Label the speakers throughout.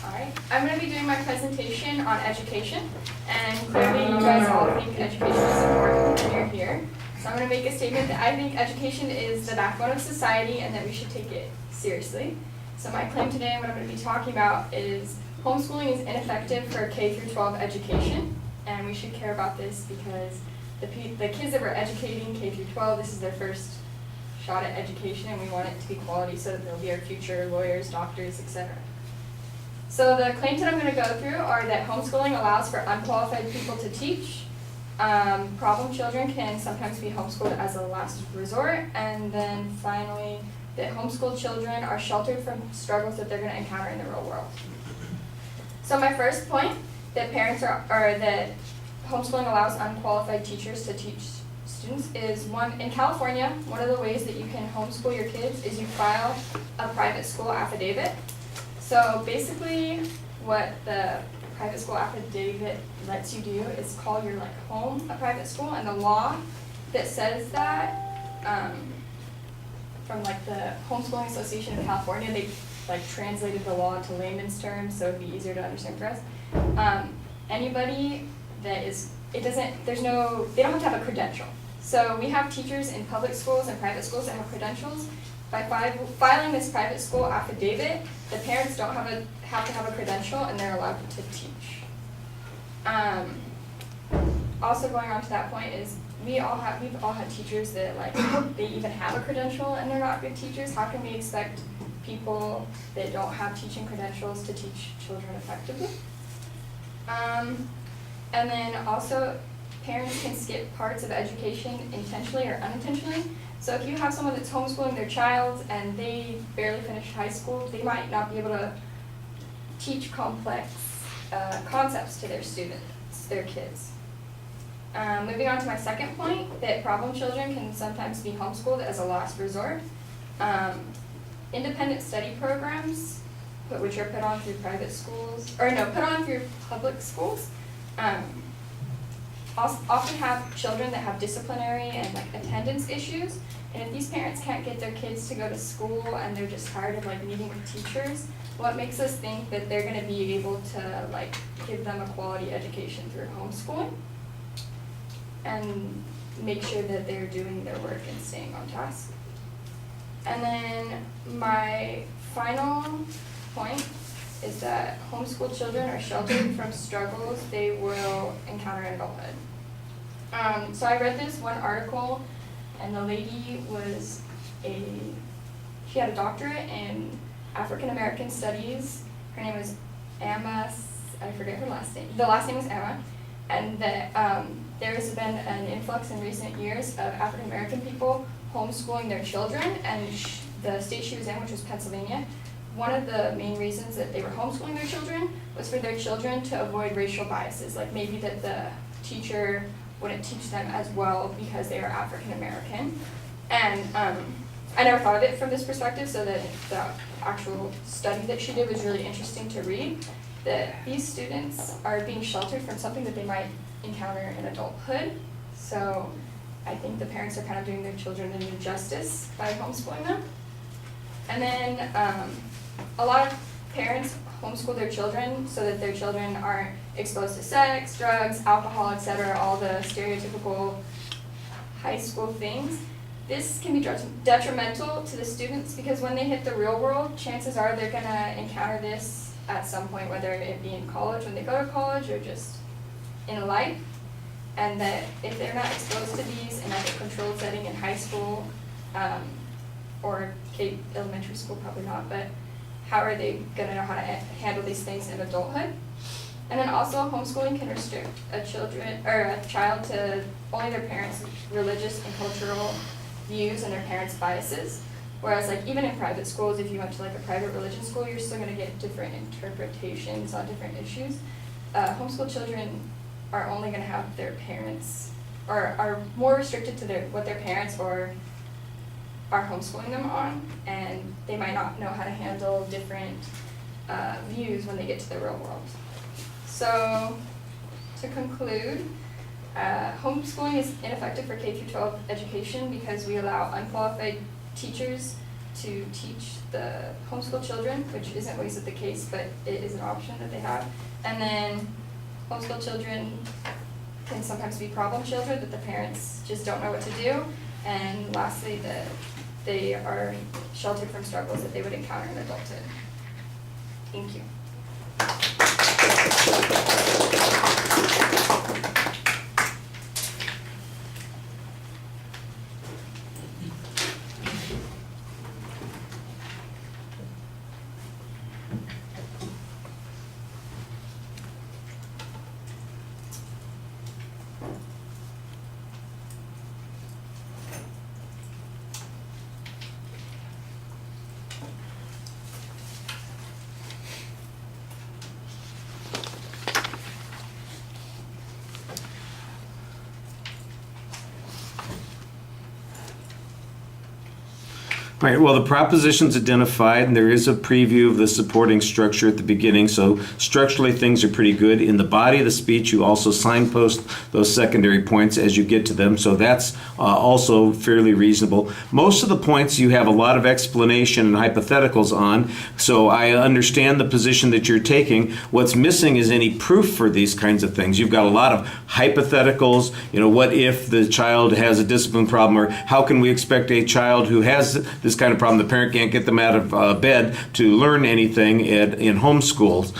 Speaker 1: Alright, I'm going to be doing my presentation on education, and clearly you guys all think education is important and you're here. So I'm going to make a statement that I think education is the backbone of society and that we should take it seriously. So my claim today, what I'm going to be talking about is homeschooling is ineffective for K through 12 education, and we should care about this because the kids that we're educating K through 12, this is their first shot at education, and we want it to be quality so that they'll be our future lawyers, doctors, etc. So the claims that I'm going to go through are that homeschooling allows for unqualified people to teach. Problem children can sometimes be homeschooled as a last resort. And then finally, that homeschooled children are sheltered from struggles that they're going to encounter in the real world. So my first point, that that homeschooling allows unqualified teachers to teach students is in California, one of the ways that you can homeschool your kids is you file a private school affidavit. So basically what the private school affidavit lets you do is call your home a private school, and the law that says that from the Homeschooling Association of California, they translated the law into layman's terms so it'd be easier to understand for us. Anybody that they don't have to have a credential. So we have teachers in public schools and private schools that have credentials. By filing this private school affidavit, the parents don't have to have a credential and they're allowed to teach. Also going on to that point is we've all had teachers that they even have a credential and they're not good teachers. How can we expect people that don't have teaching credentials to teach children effectively? And then also parents can skip parts of education intentionally or unintentionally. So if you have someone that's homeschooling their child and they barely finished high school, they might not be able to teach complex concepts to their students, their kids. Moving on to my second point, that problem children can sometimes be homeschooled as a last resort. Independent study programs, which are put on through public schools, often have children that have disciplinary and attendance issues, and if these parents can't get their kids to go to school and they're just tired of meeting with teachers, what makes us think that they're going to be able to give them a quality education through homeschooling and make sure that they're doing their work and staying on task. And then my final point is that homeschooled children are sheltered from struggles they will encounter in adulthood. So I read this one article, and the lady she had a doctorate in African American studies. Her name was Emma, I forget her last name. The last name was Emma, and that there has been an influx in recent years of African American people homeschooling their children, and the state she was in, which was Pennsylvania, one of the main reasons that they were homeschooling their children was for their children to avoid racial biases, maybe that the teacher wouldn't teach them as well because they are African American. And I never thought of it from this perspective, so that the actual study that she did was really interesting to read, that these students are being sheltered from something that they might encounter in adulthood. So I think the parents are kind of doing their children an injustice by homeschooling them. And then a lot of parents homeschool their children so that their children aren't exposed to sex, drugs, alcohol, etc., all the stereotypical high school things. This can be detrimental to the students because when they hit the real world, chances are they're going to encounter this at some point, whether it be in college when they go to college or just in life. And that if they're not exposed to these in a controlled setting in high school, or elementary school, probably not, but how are they going to know how to handle these things in adulthood? And then also homeschooling can restrict a child to only their parents' religious and cultural views and their parents' biases. Whereas even in private schools, if you went to a private religion school, you're still going to get different interpretations on different issues. Homeschool children are only going to have their parents, or are more restricted to what their parents are homeschooling them on, and they might not know how to handle different views when they get to the real world. So to conclude, homeschooling is ineffective for K through 12 education because we allow unqualified teachers to teach the homeschool children, which isn't always the case, but it is an option that they have. And then homeschool children can sometimes be problem children that the parents just don't know what to do. And lastly, that they are sheltered from struggles that they would encounter in adulthood. Thank you.
Speaker 2: All right, well, the proposition's identified, and there is a preview of the supporting structure at the beginning, so structurally things are pretty good. In the body of the speech, you also signpost those secondary points as you get to them, so that's also fairly reasonable. Most of the points you have a lot of explanation and hypotheticals on, so I understand the position that you're taking. What's missing is any proof for these kinds of things. You've got a lot of hypotheticals, what if the child has a discipline problem, or how can we expect a child who has this kind of problem, the parent can't get them out of bed to learn anything in homeschools.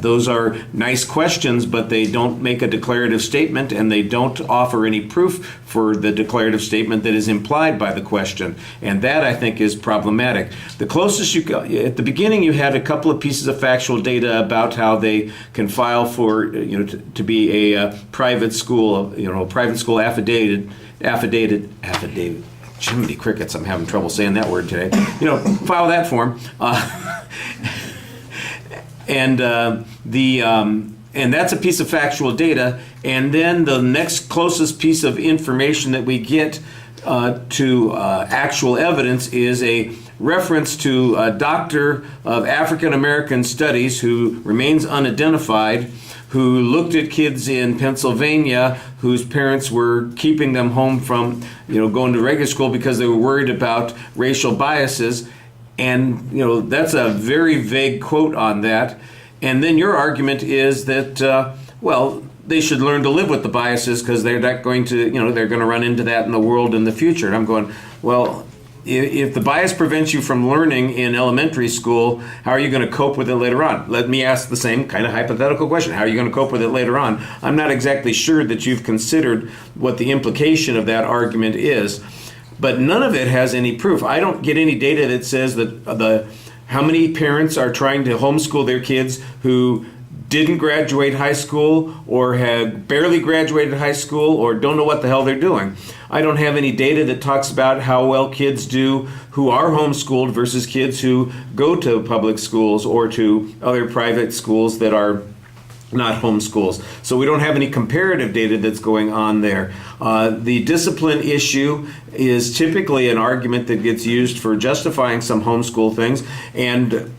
Speaker 2: Those are nice questions, but they don't make a declarative statement, and they don't offer any proof for the declarative statement that is implied by the question. And that, I think, is problematic. The closest you go, at the beginning, you had a couple of pieces of factual data about how they can file for, to be a private school, private school affidavit. Jiminy crickets, I'm having trouble saying that word today. File that form. And that's a piece of factual data. And then the next closest piece of information that we get to actual evidence is a reference to a doctor of African American studies who remains unidentified, who looked at kids in Pennsylvania whose parents were keeping them home from, going to regular school because they were worried about racial biases. And, that's a very vague quote on that. And then your argument is that, they should learn to live with the biases because they're not going to, they're going to run into that in the world in the future. And I'm going, well, if the bias prevents you from learning in elementary school, how are you going to cope with it later on? Let me ask the same kind of hypothetical question. How are you going to cope with it later on? I'm not exactly sure that you've considered what the implication of that argument is, but none of it has any proof. I don't get any data that says that how many parents are trying to homeschool their kids who didn't graduate high school or had barely graduated high school or don't know what the hell they're doing. I don't have any data that talks about how well kids do who are homeschooled versus kids who go to public schools or to other private schools that are not homeschools. So we don't have any comparative data that's going on there. The discipline issue is typically an argument that gets used for justifying some homeschool things, and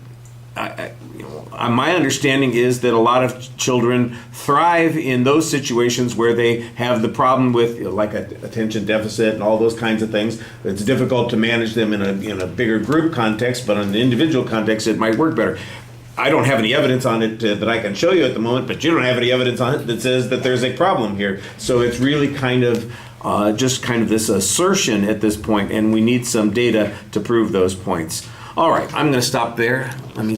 Speaker 2: my understanding is that a lot of children thrive in those situations where they have the problem with like attention deficit and all those kinds of things. It's difficult to manage them in a bigger group context, but in an individual context it might work better. I don't have any evidence on it that I can show you at the moment, but you don't have any evidence on it that says that there's a problem here. So it's really kind of just kind of this assertion at this point, and we need some data to prove those points. All right, I'm going to stop there. Let me